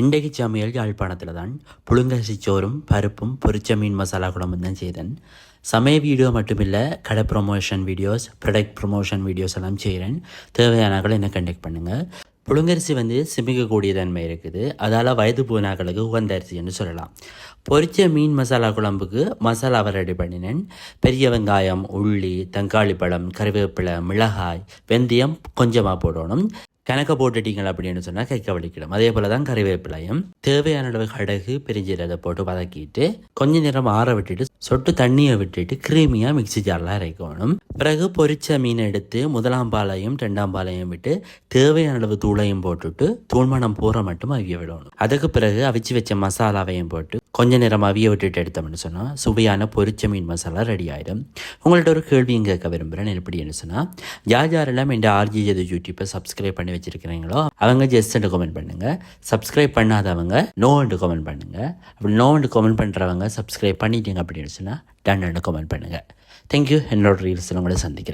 இன்றைக்கு சமையல் யாழ்ப்பாணத்தில் தான் புழுங்கரிசி சோறும் பருப்பும் பொரிச்ச மீன் மசாலா குழம்பும் தான் செய்தேன். சமையல் வீடியோ மட்டுமில்லை, கடை promotion videos, product promotion videos எல்லாம் செய்கிறேன். தேவையானாக்களை என்ன கண்டெக்ட் பண்ணுங்கள். புழுங்கரிசி சிமிக்கக்கூடிய தன்மை இருக்குது, அதால் வயது போனாக்களுக்கு உகந்த அரிசின்னு சொல்லலாம். பொரிச்ச மீன் மசாலா குழம்புக்கு மசாலாவை ரெடி பண்ணினேன். பெரிய வெங்காயம், உள்ளி, தக்காளி பழம், கறிவேப்பிலை, மிளகாய், வெந்தயம் கொஞ்சமாக போடணும். கணக்க போட்டுட்டீங்க அப்படின்னு சொன்னால் கைக்க வலிக்கிடும். அதே போல் தான் கறிவேப்பிலையும் தேவையான அளவு கடுகு பெருஞ்சீரகத்தை போட்டு வதக்கிட்டு கொஞ்ச நேரம் ஆற விட்டுட்டு சொட்டு தண்ணியை விட்டுட்டு கிரீமியாக மிக்சி ஜாரில் அரைக்கணும். பிறகு பொரிச்ச மீன் எடுத்து முதலாம் பாலையும் ரெண்டாம் பாலையும் விட்டு தேவையான அளவு தூளையும் போட்டுட்டு தூள்மணம் போற மட்டும் அவிய விடணும். அதுக்கு பிறகு அவிச்சு வச்ச மசாலாவையும் போட்டு கொஞ்ச நேரம் அவிய விட்டுட்டு எடுத்தோம்னு சொன்னால் சுவையான பொரிச்ச மீன் மசாலா ரெடி ஆகிடும். உங்கள்கிட்ட ஒரு கேள்வியும் கேட்க விரும்புகிறேன். எப்படின்னு சொன்னால், யாரெல்லாம் என் ஆர்ஜி ஜது யூடியூப்பை சப்ஸ்கிரைப் பண்ணி வச்சிருக்கிறீங்களோ அவங்க ஜஸ்ட் கமெண்ட் பண்ணுங்கள். சப்ஸ்கிரைப் பண்ணாதவங்க நோன்னு கமெண்ட் பண்ணுங்கள். அப்படி நோன்னு கமெண்ட் பண்ணுறவங்க சப்ஸ்கிரைப் பண்ணிட்டீங்க அப்படின்னு சொன்னால் டன்னு கமெண்ட் பண்ணுங்கள். தேங்க்யூ. என்னோட ரீல்ஸில் உங்களை சந்திக்கிறேன்.